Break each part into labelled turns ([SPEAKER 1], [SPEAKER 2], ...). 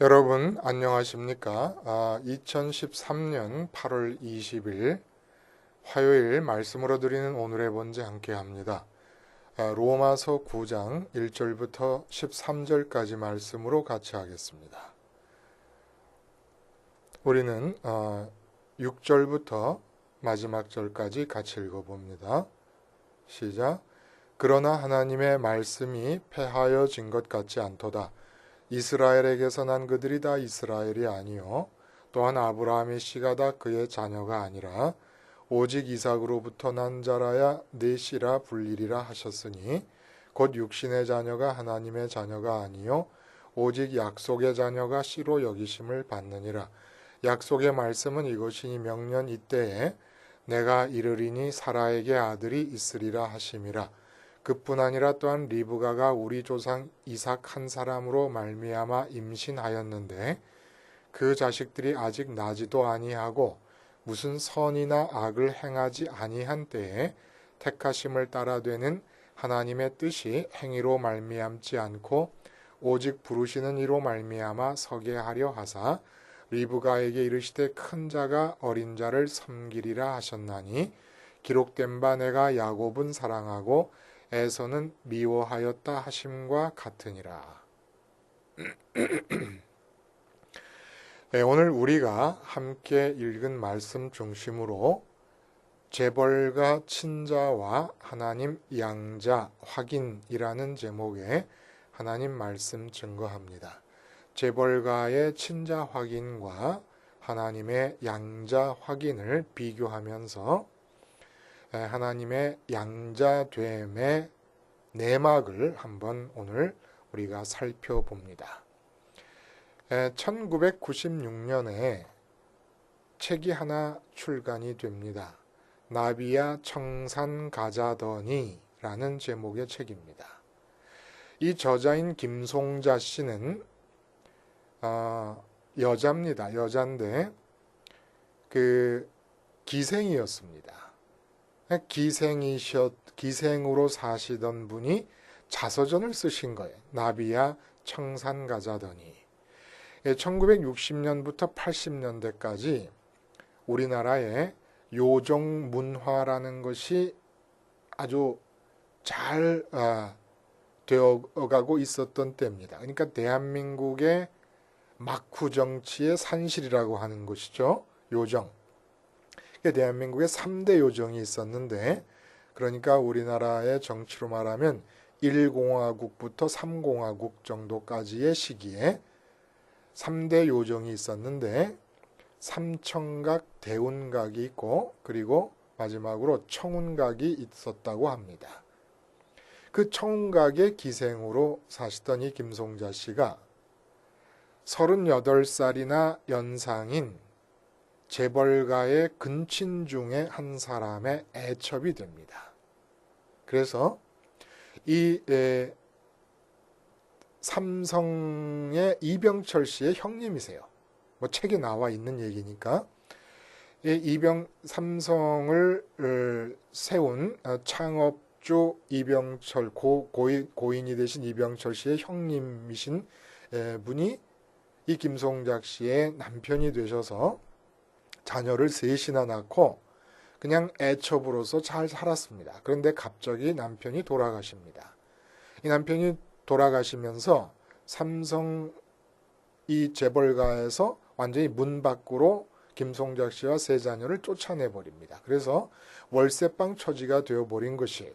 [SPEAKER 1] 여러분 안녕하십니까? 2013년 8월 20일 화요일 말씀으로 드리는 오늘의 번제 함께 합니다. 로마서 9장 1절부터 13절까지 말씀으로 같이 하겠습니다. 우리는 6절부터 마지막 절까지 같이 읽어봅니다. 시작. 그러나 하나님의 말씀이 패하여진 것 같지 않도다. 이스라엘에게서 난 그들이 다 이스라엘이 아니요 또한 아브라함의 씨가 다 그의 자녀가 아니라 오직 이삭으로부터 난 자라야 내 씨라 불리리라 하셨으니 곧 육신의 자녀가 하나님의 자녀가 아니요 오직 약속의 자녀가 씨로 여기심을 받느니라. 약속의 말씀은 이것이니 명년 이때에 내가 이르리니 사라에게 아들이 있으리라 하심이라. 그뿐 아니라 또한 리브가가 우리 조상 이삭 한 사람으로 말미암아 임신하였는데 그 자식들이 아직 나지도 아니하고 무슨 선이나 악을 행하지 아니한 때에 택하심을 따라 되는 하나님의 뜻이 행위로 말미암지 않고 오직 부르시는 이로 말미암아 서게 하려 하사 리브가에게 이르시되 큰 자가 어린 자를 섬기리라 하셨나니 기록된 바 내가 야곱은 사랑하고 에서는 미워하였다 하심과 같으니라. 오늘 우리가 함께 읽은 말씀 중심으로 재벌가 친자와 하나님 양자 확인이라는 제목의 하나님 말씀 증거합니다. 재벌가의 친자 확인과 하나님의 양자 확인을 비교하면서 하나님의 양자됨의 내막을 한번 오늘 우리가 살펴봅니다. 1996년에 책이 하나 출간이 됩니다. 나비야 청산 가자더니 라는 제목의 책입니다. 이 저자인 김송자 씨는 여자입니다. 여자인데 그 기생이었습니다. 기생으로 사시던 분이 자서전을 쓰신 거예요. 나비야 청산 가자더니. 1960년부터 80년대까지 우리나라에 요정 문화라는 것이 아주 잘 되어가고 있었던 때입니다. 그러니까 대한민국의 막후 정치의 산실이라고 하는 것이죠. 요정. 대한민국에 3대 요정이 있었는데 그러니까 우리나라의 정치로 말하면 1공화국부터 3공화국 정도까지의 시기에 3대 요정이 있었는데 삼청각, 대운각이 있고 그리고 마지막으로 청운각이 있었다고 합니다. 그 청운각의 기생으로 사시던 이 김송자 씨가 38살이나 연상인 재벌가의 근친 중에 한 사람의 애첩이 됩니다. 그래서 이 삼성의 이병철 씨의 형님이세요. 뭐 책에 나와 있는 얘기니까. 삼성을 세운 창업주 이병철 고인이 되신 이병철 씨의 형님이신 분이 이 김송작 씨의 남편이 되셔서 자녀를 셋이나 낳고 그냥 애첩으로서 잘 살았습니다. 그런데 갑자기 남편이 돌아가십니다. 이 남편이 돌아가시면서 삼성 이 재벌가에서 완전히 문 밖으로 김송작 씨와 세 자녀를 쫓아내버립니다. 그래서 월세방 처지가 되어버린 것이에요.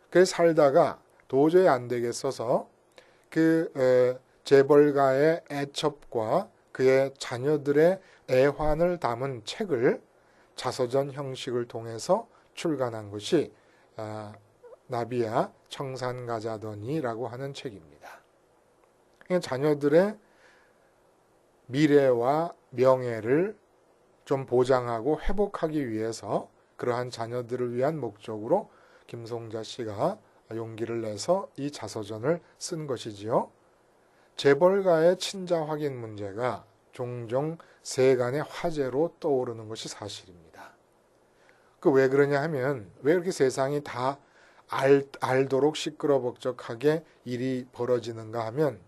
[SPEAKER 1] 그래서 살다가 도저히 안 되겠어서 그 재벌가의 애첩과 그의 자녀들의 애환을 담은 책을 자서전 형식을 통해서 출간한 것이 나비야 청산 가자더니라고 하는 책입니다. 자녀들의 미래와 명예를 좀 보장하고 회복하기 위해서 그러한 자녀들을 위한 목적으로 김송자 씨가 용기를 내서 이 자서전을 쓴 것이지요. 재벌가의 친자 확인 문제가 종종 세간의 화제로 떠오르는 것이 사실입니다. 그 왜 그러냐 하면 왜 이렇게 세상이 다 알도록 시끌어벅적하게 일이 벌어지는가 하면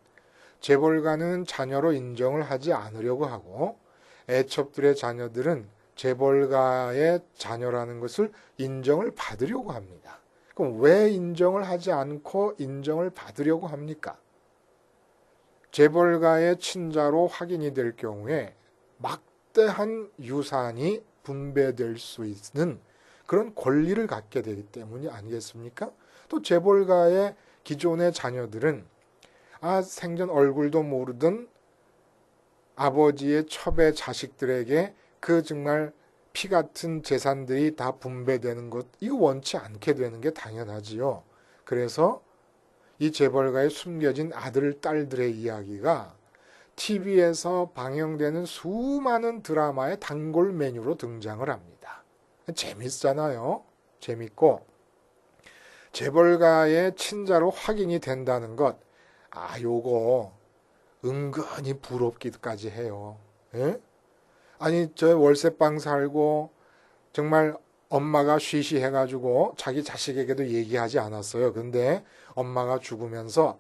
[SPEAKER 1] 재벌가는 자녀로 인정을 하지 않으려고 하고 애첩들의 자녀들은 재벌가의 자녀라는 것을 인정을 받으려고 합니다. 그럼 왜 인정을 하지 않고 인정을 받으려고 합니까? 재벌가의 친자로 확인이 될 경우에 막대한 유산이 분배될 수 있는 그런 권리를 갖게 되기 때문이 아니겠습니까? 또 재벌가의 기존의 자녀들은 생전 얼굴도 모르던 아버지의 첩의 자식들에게 그 정말 피 같은 재산들이 다 분배되는 것, 이거 원치 않게 되는 게 당연하지요. 그래서 이 재벌가의 숨겨진 아들, 딸들의 이야기가 TV에서 방영되는 수많은 드라마의 단골 메뉴로 등장을 합니다. 재밌잖아요. 재밌고 재벌가의 친자로 확인이 된다는 것, 요거 은근히 부럽기까지 해요. 예? 아니 저 월세방 살고 정말 엄마가 쉬쉬해가지고 자기 자식에게도 얘기하지 않았어요. 근데 엄마가 죽으면서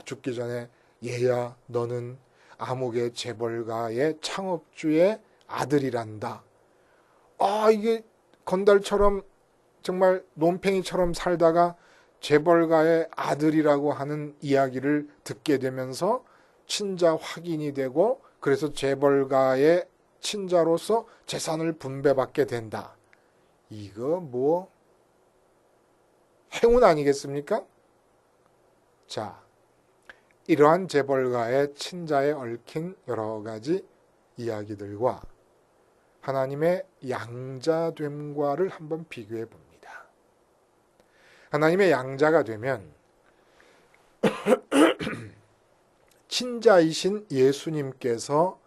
[SPEAKER 1] 죽기 전에 얘야 너는 암흑의 재벌가의 창업주의 아들이란다. 이게 건달처럼 정말 논팽이처럼 살다가 재벌가의 아들이라고 하는 이야기를 듣게 되면서 친자 확인이 되고 그래서 재벌가의 친자로서 재산을 분배받게 된다. 이거 뭐 행운 아니겠습니까? 자, 이러한 재벌가의 친자에 얽힌 여러 가지 이야기들과 하나님의 양자됨과를 한번 비교해 봅니다. 하나님의 양자가 되면 친자이신 예수님께서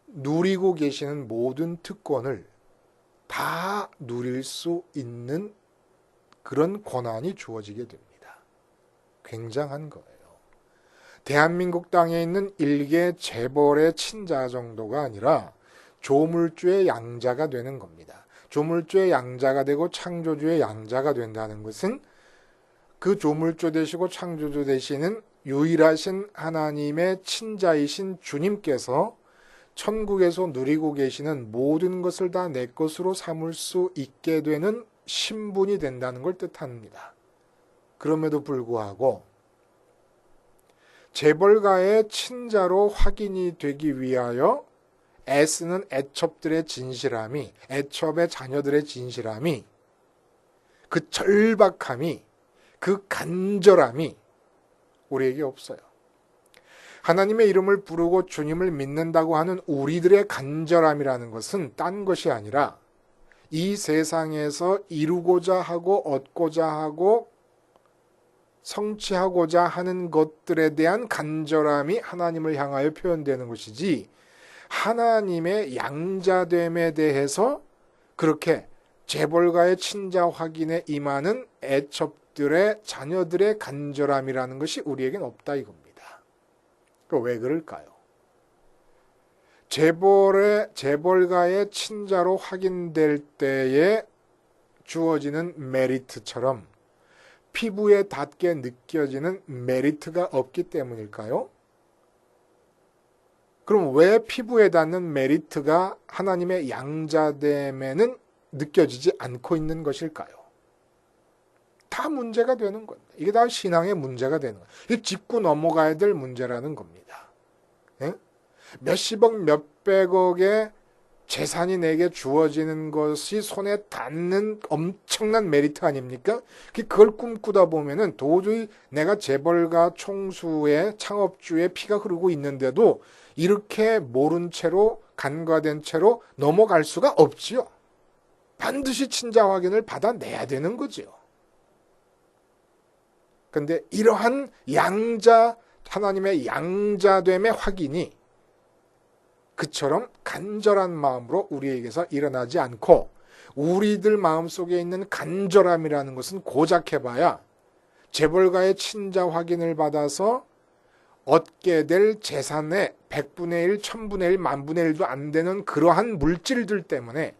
[SPEAKER 1] 누리고 계시는 모든 특권을 다 누릴 수 있는 그런 권한이 주어지게 됩니다. 굉장한 거예요. 대한민국 땅에 있는 일개 재벌의 친자 정도가 아니라 조물주의 양자가 되는 겁니다. 조물주의 양자가 되고 창조주의 양자가 된다는 것은 그 조물주 되시고 창조주 되시는 유일하신 하나님의 친자이신 주님께서 천국에서 누리고 계시는 모든 것을 다 내 것으로 삼을 수 있게 되는 신분이 된다는 걸 뜻합니다. 그럼에도 불구하고 재벌가의 친자로 확인이 되기 위하여 애쓰는 애첩들의 진실함이, 애첩의 자녀들의 진실함이, 그 절박함이, 그 간절함이 우리에게 없어요. 하나님의 이름을 부르고 주님을 믿는다고 하는 우리들의 간절함이라는 것은 딴 것이 아니라 이 세상에서 이루고자 하고 얻고자 하고 성취하고자 하는 것들에 대한 간절함이 하나님을 향하여 표현되는 것이지, 하나님의 양자됨에 대해서 그렇게 재벌가의 친자 확인에 임하는 애첩들의 자녀들의 간절함이라는 것이 우리에겐 없다 이겁니다. 왜 그럴까요? 재벌가의 친자로 확인될 때에 주어지는 메리트처럼 피부에 닿게 느껴지는 메리트가 없기 때문일까요? 그럼 왜 피부에 닿는 메리트가 하나님의 양자됨에는 느껴지지 않고 있는 것일까요? 다 문제가 되는 겁니다. 이게 다 신앙의 문제가 되는 거예요. 이게 짚고 넘어가야 될 문제라는 겁니다. 예? 몇십억 몇백억의 재산이 내게 주어지는 것이 손에 닿는 엄청난 메리트 아닙니까? 그걸 꿈꾸다 보면은 도저히 내가 재벌가 총수의 창업주의 피가 흐르고 있는데도 이렇게 모른 채로 간과된 채로 넘어갈 수가 없지요. 반드시 친자 확인을 받아내야 되는 거지요. 근데 이러한 하나님의 양자됨의 확인이 그처럼 간절한 마음으로 우리에게서 일어나지 않고, 우리들 마음속에 있는 간절함이라는 것은 고작 해봐야 재벌가의 친자 확인을 받아서 얻게 될 재산의 100분의 1, 1000분의 1, 만분의 1도 안 되는 그러한 물질들 때문에,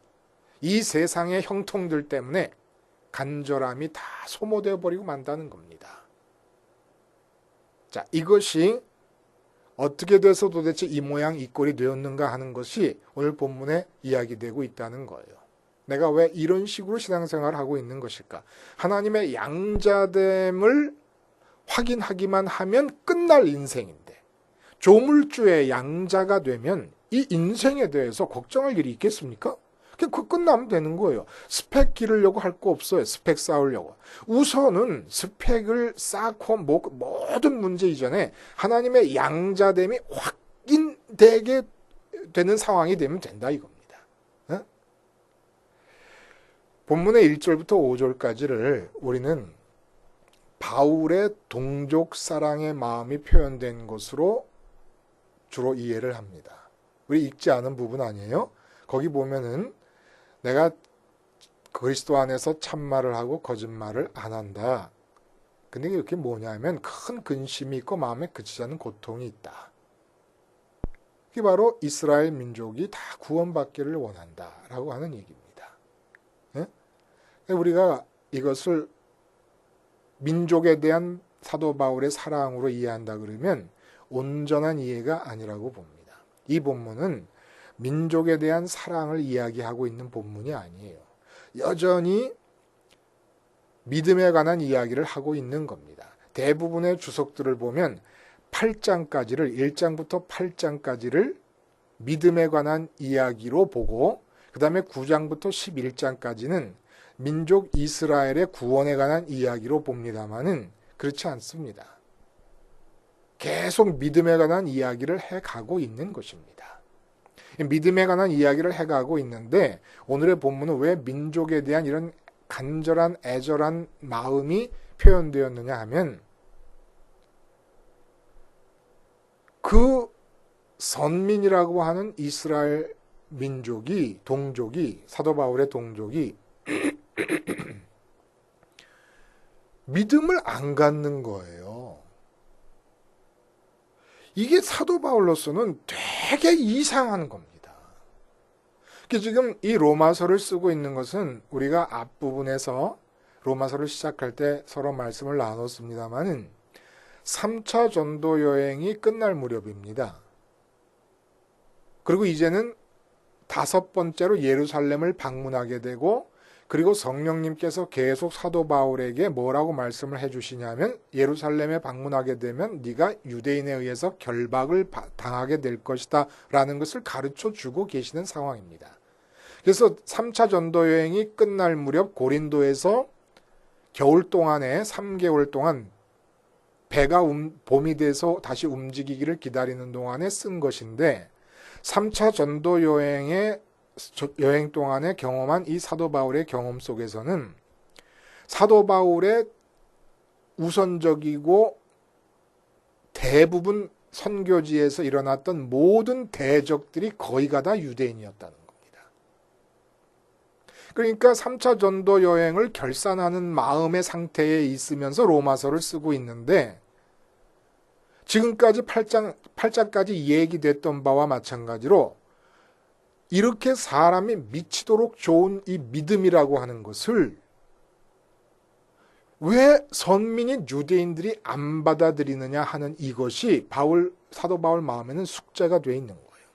[SPEAKER 1] 이 세상의 형통들 때문에 간절함이 다 소모되어 버리고 만다는 겁니다. 자, 이것이 어떻게 돼서 도대체 이 모양 이 꼴이 되었는가 하는 것이 오늘 본문에 이야기되고 있다는 거예요. 내가 왜 이런 식으로 신앙생활을 하고 있는 것일까? 하나님의 양자됨을 확인하기만 하면 끝날 인생인데 조물주의 양자가 되면 이 인생에 대해서 걱정할 일이 있겠습니까? 그냥 그 끝나면 되는 거예요. 스펙 기르려고 할 거 없어요. 스펙 쌓으려고. 우선은 스펙을 쌓고 모든 문제 이전에 하나님의 양자됨이 확인되게 되는 상황이 되면 된다 이겁니다. 어? 본문의 1절부터 5절까지를 우리는 바울의 동족 사랑의 마음이 표현된 것으로 주로 이해를 합니다. 우리 읽지 않은 부분 아니에요? 거기 보면은 내가 그리스도 안에서 참말을 하고 거짓말을 안 한다. 근데 이게 뭐냐면 큰 근심이 있고 마음에 그치지 않는 고통이 있다. 그게 바로 이스라엘 민족이 다 구원받기를 원한다라고 하는 얘기입니다. 네? 우리가 이것을 민족에 대한 사도 바울의 사랑으로 이해한다 그러면 온전한 이해가 아니라고 봅니다. 이 본문은 민족에 대한 사랑을 이야기하고 있는 본문이 아니에요. 여전히 믿음에 관한 이야기를 하고 있는 겁니다. 대부분의 주석들을 보면 8장까지를 1장부터 8장까지를 믿음에 관한 이야기로 보고 그 다음에 9장부터 11장까지는 민족 이스라엘의 구원에 관한 이야기로 봅니다만은 그렇지 않습니다. 계속 믿음에 관한 이야기를 해가고 있는 것입니다. 믿음에 관한 이야기를 해가고 있는데 오늘의 본문은 왜 민족에 대한 이런 간절한 애절한 마음이 표현되었느냐 하면 그 선민이라고 하는 이스라엘 민족이 동족이 사도 바울의 동족이 믿음을 안 갖는 거예요. 이게 사도 바울로서는 되게 이상한 겁니다. 지금 이 로마서를 쓰고 있는 것은 우리가 앞부분에서 로마서를 시작할 때 서로 말씀을 나눴습니다만은 3차 전도 여행이 끝날 무렵입니다. 그리고 이제는 5번째로 예루살렘을 방문하게 되고 그리고 성령님께서 계속 사도 바울에게 뭐라고 말씀을 해주시냐면 예루살렘에 방문하게 되면 네가 유대인에 의해서 결박을 당하게 될 것이다 라는 것을 가르쳐 주고 계시는 상황입니다. 그래서 3차 전도 여행이 끝날 무렵 고린도에서 겨울 동안에 3개월 동안 배가 봄이 돼서 다시 움직이기를 기다리는 동안에 쓴 것인데 3차 전도 여행 동안에 경험한 이 사도 바울의 경험 속에서는 사도 바울의 우선적이고 대부분 선교지에서 일어났던 모든 대적들이 거의가 다 유대인이었다는 겁니다. 그러니까 3차 전도 여행을 결산하는 마음의 상태에 있으면서 로마서를 쓰고 있는데 지금까지 8장까지 얘기됐던 바와 마찬가지로 이렇게 사람이 미치도록 좋은 이 믿음이라고 하는 것을 왜 선민인 유대인들이 안 받아들이느냐 하는 이것이 사도 바울 마음에는 숙제가 되어 있는 거예요.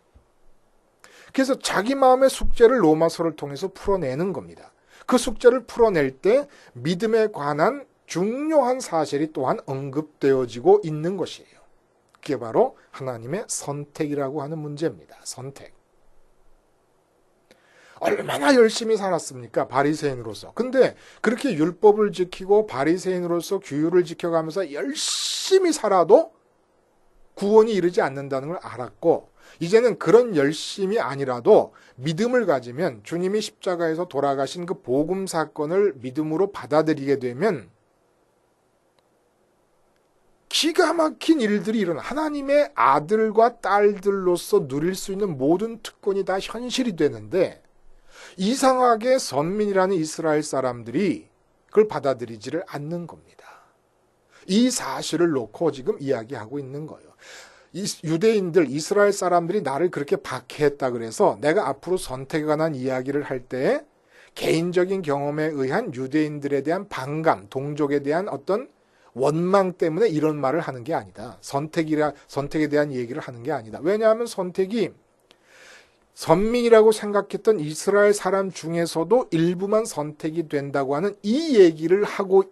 [SPEAKER 1] 그래서 자기 마음의 숙제를 로마서를 통해서 풀어내는 겁니다. 그 숙제를 풀어낼 때 믿음에 관한 중요한 사실이 또한 언급되어지고 있는 것이에요. 그게 바로 하나님의 선택이라고 하는 문제입니다. 선택. 얼마나 열심히 살았습니까? 바리새인으로서. 근데 그렇게 율법을 지키고 바리새인으로서 규율을 지켜가면서 열심히 살아도 구원이 이르지 않는다는 걸 알았고 이제는 그런 열심이 아니라도 믿음을 가지면 주님이 십자가에서 돌아가신 그 복음 사건을 믿음으로 받아들이게 되면 기가 막힌 일들이 일어나 하나님의 아들과 딸들로서 누릴 수 있는 모든 특권이 다 현실이 되는데 이상하게 선민이라는 이스라엘 사람들이 그걸 받아들이지를 않는 겁니다. 이 사실을 놓고 지금 이야기하고 있는 거예요. 유대인들, 이스라엘 사람들이 나를 그렇게 박해했다 그래서 내가 앞으로 선택에 관한 이야기를 할 때 개인적인 경험에 의한 유대인들에 대한 반감, 동족에 대한 어떤 원망 때문에 이런 말을 하는 게 아니다. 선택에 대한 얘기를 하는 게 아니다. 왜냐하면 선택이 선민이라고 생각했던 이스라엘 사람 중에서도 일부만 선택이 된다고 하는 이 얘기를 하고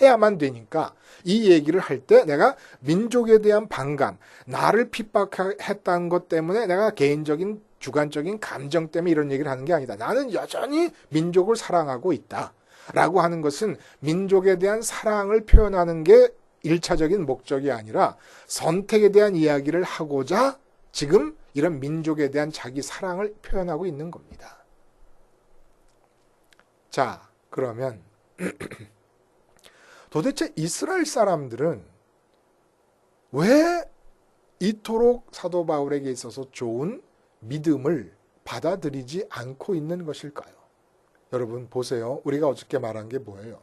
[SPEAKER 1] 해야만 되니까 이 얘기를 할 때 내가 민족에 대한 반감, 나를 핍박했다는 것 때문에 내가 개인적인 주관적인 감정 때문에 이런 얘기를 하는 게 아니다. 나는 여전히 민족을 사랑하고 있다. 라고 하는 것은 민족에 대한 사랑을 표현하는 게 1차적인 목적이 아니라 선택에 대한 이야기를 하고자 지금 이런 민족에 대한 자기 사랑을 표현하고 있는 겁니다. 자, 그러면 도대체 이스라엘 사람들은 왜 이토록 사도 바울에게 있어서 좋은 믿음을 받아들이지 않고 있는 것일까요? 여러분 보세요. 우리가 어저께 말한 게 뭐예요?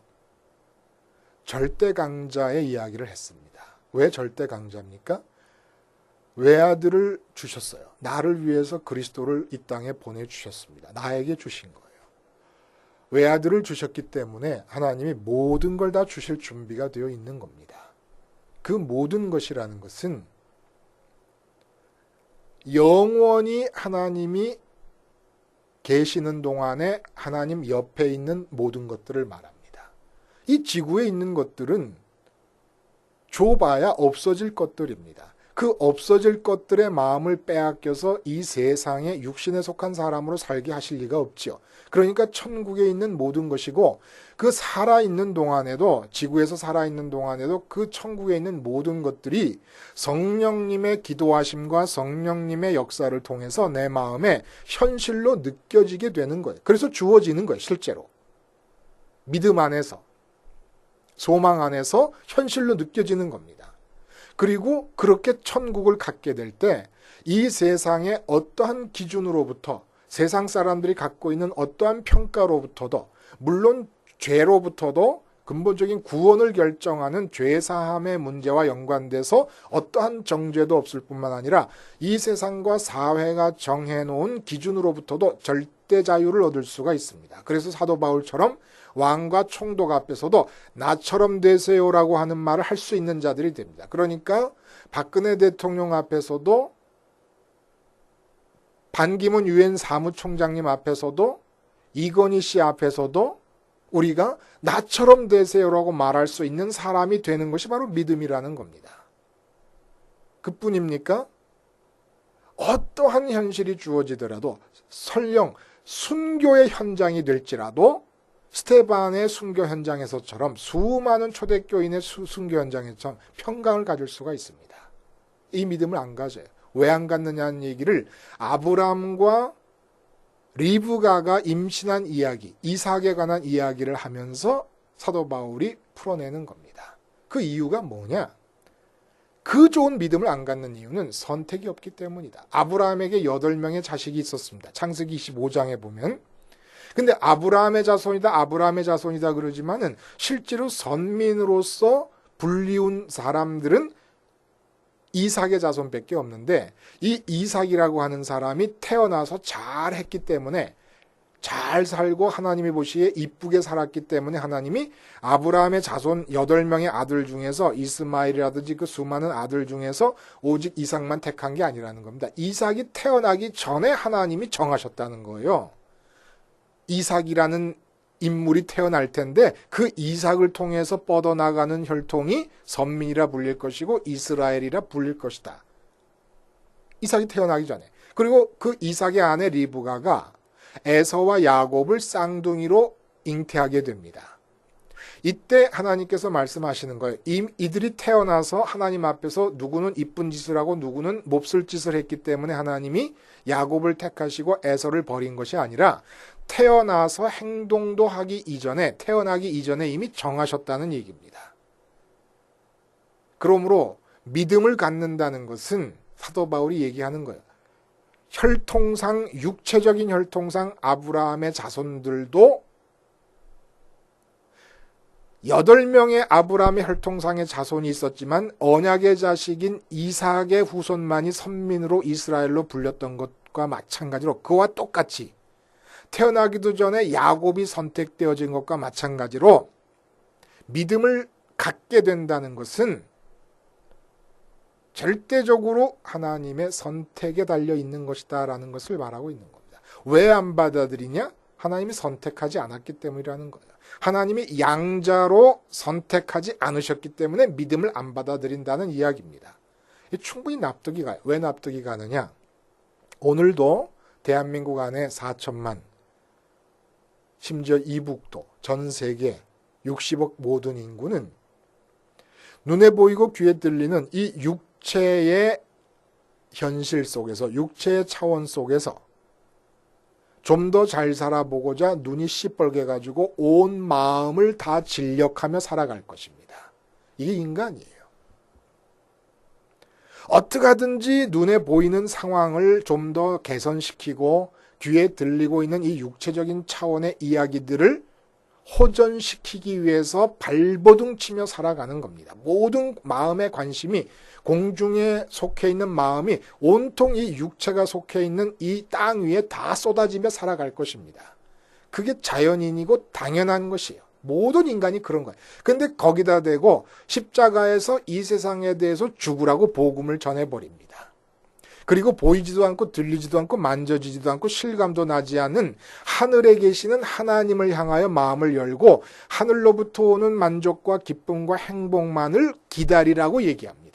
[SPEAKER 1] 절대 강자의 이야기를 했습니다. 왜 절대 강자입니까? 외아들을 주셨어요. 나를 위해서 그리스도를 이 땅에 보내주셨습니다. 나에게 주신 거예요. 외아들을 주셨기 때문에 하나님이 모든 걸 다 주실 준비가 되어 있는 겁니다. 그 모든 것이라는 것은 영원히 하나님이 계시는 동안에 하나님 옆에 있는 모든 것들을 말합니다. 이 지구에 있는 것들은 줘봐야 없어질 것들입니다. 그 없어질 것들의 마음을 빼앗겨서 이 세상에 육신에 속한 사람으로 살게 하실 리가 없지요. 그러니까 천국에 있는 모든 것이고 그 살아있는 동안에도 지구에서 살아있는 동안에도 그 천국에 있는 모든 것들이 성령님의 기도하심과 성령님의 역사를 통해서 내 마음에 현실로 느껴지게 되는 거예요. 그래서 주어지는 거예요. 실제로. 믿음 안에서 소망 안에서 현실로 느껴지는 겁니다. 그리고 그렇게 천국을 갖게 될 때 이 세상의 어떠한 기준으로부터 세상 사람들이 갖고 있는 어떠한 평가로부터도 물론 죄로부터도 근본적인 구원을 결정하는 죄사함의 문제와 연관돼서 어떠한 정죄도 없을 뿐만 아니라 이 세상과 사회가 정해놓은 기준으로부터도 절대 자유를 얻을 수가 있습니다. 그래서 사도 바울처럼 왕과 총독 앞에서도 나처럼 되세요라고 하는 말을 할 수 있는 자들이 됩니다. 그러니까 박근혜 대통령 앞에서도 반기문 유엔 사무총장님 앞에서도 이건희 씨 앞에서도 우리가 나처럼 되세요라고 말할 수 있는 사람이 되는 것이 바로 믿음이라는 겁니다. 그뿐입니까? 어떠한 현실이 주어지더라도 설령 순교의 현장이 될지라도 스테반의 순교 현장에서처럼 수많은 초대교인의 순교 현장에처럼 평강을 가질 수가 있습니다. 이 믿음을 안 가져요. 왜 안 갖느냐는 얘기를 아브람과 리브가가 임신한 이야기, 이삭에 관한 이야기를 하면서 사도 바울이 풀어내는 겁니다. 그 이유가 뭐냐? 그 좋은 믿음을 안 갖는 이유는 선택이 없기 때문이다. 아브라함에게 8명의 자식이 있었습니다. 창세기 25장에 보면. 근데 아브라함의 자손이다 그러지만은 실제로 선민으로서 불리운 사람들은 이삭의 자손밖에 없는데 이 이삭이라고 하는 사람이 태어나서 잘했기 때문에 잘 살고 하나님이 보시기에 이쁘게 살았기 때문에 하나님이 아브라함의 자손 8명의 아들 중에서 이스마엘이라든지 그 수많은 아들 중에서 오직 이삭만 택한 게 아니라는 겁니다. 이삭이 태어나기 전에 하나님이 정하셨다는 거예요. 이삭이라는 인물이 태어날 텐데 그 이삭을 통해서 뻗어나가는 혈통이 선민이라 불릴 것이고 이스라엘이라 불릴 것이다. 이삭이 태어나기 전에. 그리고 그 이삭의 아내 리브가가 에서와 야곱을 쌍둥이로 잉태하게 됩니다. 이때 하나님께서 말씀하시는 거예요. 이들이 태어나서 하나님 앞에서 누구는 이쁜 짓을 하고 누구는 몹쓸 짓을 했기 때문에 하나님이 야곱을 택하시고 에서를 버린 것이 아니라 태어나서 행동도 태어나기 이전에 이미 정하셨다는 얘기입니다. 그러므로 믿음을 갖는다는 것은 사도 바울이 얘기하는 거예요. 혈통상, 육체적인 혈통상 아브라함의 자손들도 8명의 아브라함의 혈통상의 자손이 있었지만 언약의 자식인 이삭의 후손만이 선민으로 이스라엘로 불렸던 것과 마찬가지로 그와 똑같이 태어나기도 전에 야곱이 선택되어진 것과 마찬가지로 믿음을 갖게 된다는 것은 절대적으로 하나님의 선택에 달려 있는 것이다 라는 것을 말하고 있는 겁니다. 왜 안 받아들이냐? 하나님이 선택하지 않았기 때문이라는 거예요. 하나님이 양자로 선택하지 않으셨기 때문에 믿음을 안 받아들인다는 이야기입니다. 충분히 납득이 가요. 왜 납득이 가느냐? 오늘도 대한민국 안에 4천만, 심지어 이북도, 전 세계 60억 모든 인구는 눈에 보이고 귀에 들리는 이 육체의 현실 속에서, 육체의 차원 속에서 좀 더 잘 살아보고자 눈이 시뻘게 가지고 온 마음을 다 진력하며 살아갈 것입니다. 이게 인간이에요. 어떻게 하든지 눈에 보이는 상황을 좀 더 개선시키고 귀에 들리고 있는 이 육체적인 차원의 이야기들을 호전시키기 위해서 발버둥치며 살아가는 겁니다. 모든 마음의 관심이, 공중에 속해 있는 마음이 온통 이 육체가 속해 있는 이 땅 위에 다 쏟아지며 살아갈 것입니다. 그게 자연인이고 당연한 것이에요. 모든 인간이 그런 거예요. 근데 거기다 대고 십자가에서 이 세상에 대해서 죽으라고 복음을 전해버립니다. 그리고 보이지도 않고 들리지도 않고 만져지지도 않고 실감도 나지 않는 하늘에 계시는 하나님을 향하여 마음을 열고 하늘로부터 오는 만족과 기쁨과 행복만을 기다리라고 얘기합니다.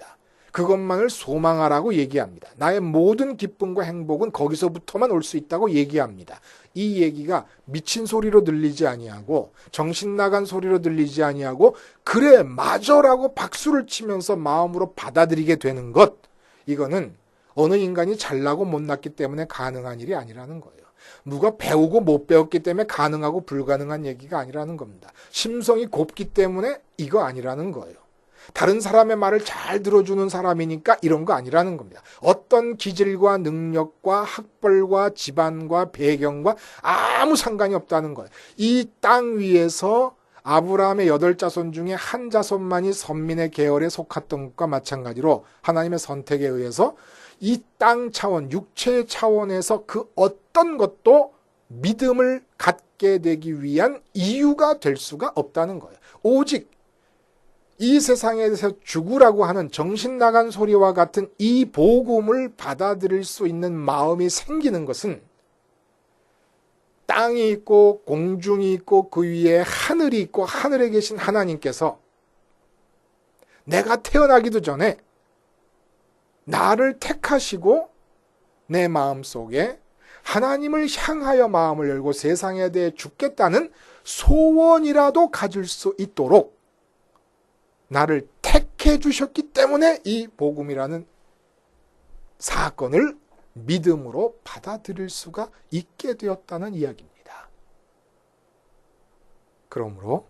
[SPEAKER 1] 그것만을 소망하라고 얘기합니다. 나의 모든 기쁨과 행복은 거기서부터만 올 수 있다고 얘기합니다. 이 얘기가 미친 소리로 들리지 아니하고 정신 나간 소리로 들리지 아니하고 그래 맞아라고 박수를 치면서 마음으로 받아들이게 되는 것, 이거는 어느 인간이 잘나고 못났기 때문에 가능한 일이 아니라는 거예요. 누가 배우고 못 배웠기 때문에 가능하고 불가능한 얘기가 아니라는 겁니다. 심성이 곱기 때문에 이거 아니라는 거예요. 다른 사람의 말을 잘 들어주는 사람이니까 이런 거 아니라는 겁니다. 어떤 기질과 능력과 학벌과 집안과 배경과 아무 상관이 없다는 거예요. 이 땅 위에서 아브라함의 8자손 중에 한 자손만이 선민의 계열에 속했던 것과 마찬가지로 하나님의 선택에 의해서 이 땅 차원, 육체의 차원에서 그 어떤 것도 믿음을 갖게 되기 위한 이유가 될 수가 없다는 거예요. 오직 이 세상에서 죽으라고 하는 정신 나간 소리와 같은 이 복음을 받아들일 수 있는 마음이 생기는 것은 땅이 있고 공중이 있고 그 위에 하늘이 있고 하늘에 계신 하나님께서 내가 태어나기도 전에 나를 택하시고 내 마음속에 하나님을 향하여 마음을 열고 세상에 대해 죽겠다는 소원이라도 가질 수 있도록 나를 택해 주셨기 때문에 이 복음이라는 사건을 믿음으로 받아들일 수가 있게 되었다는 이야기입니다. 그러므로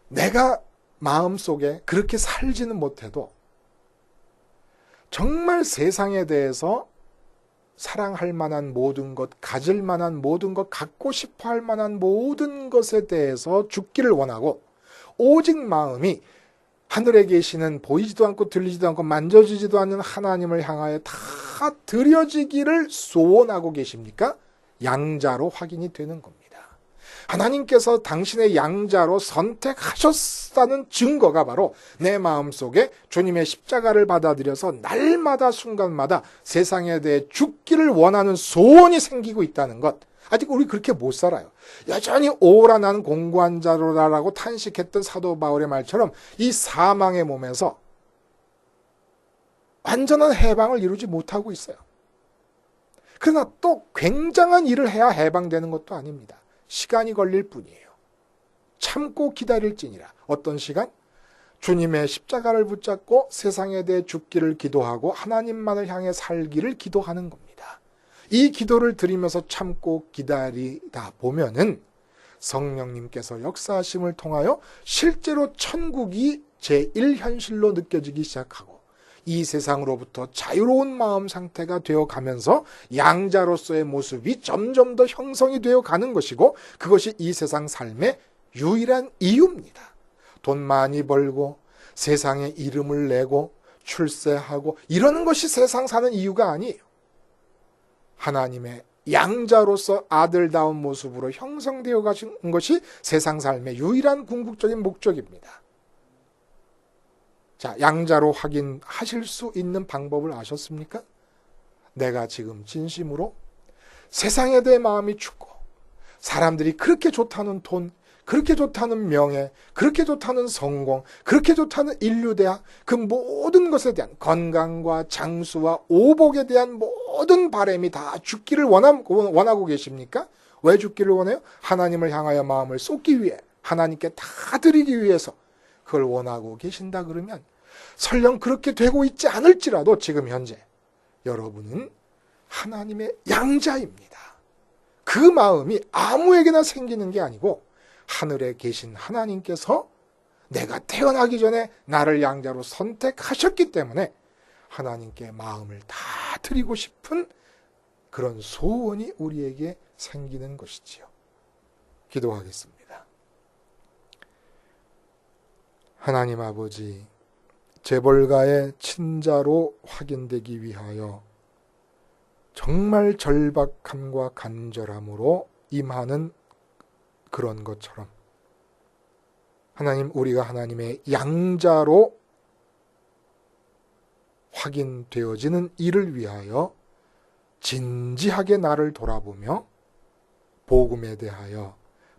[SPEAKER 1] 내가 마음속에 그렇게 살지는 못해도 정말 세상에 대해서 사랑할 만한 모든 것, 가질 만한 모든 것, 갖고 싶어 할 만한 모든 것에 대해서 죽기를 원하고 오직 마음이 하늘에 계시는 보이지도 않고 들리지도 않고 만져지지도 않는 하나님을 향하여 다 드려지기를 소원하고 계십니까? 양자로 확인이 되는 겁니다. 하나님께서 당신의 양자로 선택하셨다는 증거가 바로 내 마음속에 주님의 십자가를 받아들여서 날마다 순간마다 세상에 대해 죽기를 원하는 소원이 생기고 있다는 것. 아직 우리 그렇게 못 살아요. 여전히 오라 나는 공고한 자로라라고 탄식했던 사도 바울의 말처럼 이 사망의 몸에서 완전한 해방을 이루지 못하고 있어요. 그러나 또 굉장한 일을 해야 해방되는 것도 아닙니다. 시간이 걸릴 뿐이에요. 참고 기다릴지니라. 어떤 시간? 주님의 십자가를 붙잡고 세상에 대해 죽기를 기도하고 하나님만을 향해 살기를 기도하는 겁니다. 이 기도를 드리면서 참고 기다리다 보면은 성령님께서 역사하심을 통하여 실제로 천국이 제1현실로 느껴지기 시작하고 이 세상으로부터 자유로운 마음 상태가 되어가면서 양자로서의 모습이 점점 더 형성이 되어가는 것이고 그것이 이 세상 삶의 유일한 이유입니다. 돈 많이 벌고 세상에 이름을 내고 출세하고 이러는 것이 세상 사는 이유가 아니에요. 하나님의 양자로서 아들다운 모습으로 형성되어 가신 것이 세상 삶의 유일한 궁극적인 목적입니다. 자, 양자로 확인하실 수 있는 방법을 아셨습니까? 내가 지금 진심으로 세상에 대해 마음이 춥고 사람들이 그렇게 좋다는 돈, 그렇게 좋다는 명예, 그렇게 좋다는 성공, 그렇게 좋다는 인류대학, 그 모든 것에 대한 건강과 장수와 오복에 대한 모든 바람이 다 죽기를 원하고 계십니까? 왜 죽기를 원해요? 하나님을 향하여 마음을 쏟기 위해, 하나님께 다 드리기 위해서 그걸 원하고 계신다 그러면 설령 그렇게 되고 있지 않을지라도 지금 현재 여러분은 하나님의 양자입니다. 그 마음이 아무에게나 생기는 게 아니고 하늘에 계신 하나님께서 내가 태어나기 전에 나를 양자로 선택하셨기 때문에 하나님께 마음을 다 드리고 싶은 그런 소원이 우리에게 생기는 것이지요. 기도하겠습니다. 하나님 아버지, 재벌가의 친자로 확인되기 위하여 정말 절박함과 간절함으로 임하는 그런 것처럼 하나님, 우리가 하나님의 양자로 확인되어지는 이를 위하여 진지하게 나를 돌아보며 복음에 대하여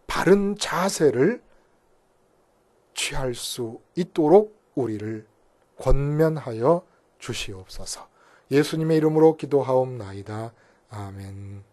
[SPEAKER 1] 바른 자세를 취할 수 있도록 우리를 권면하여 주시옵소서. 예수님의 이름으로 기도하옵나이다. 아멘.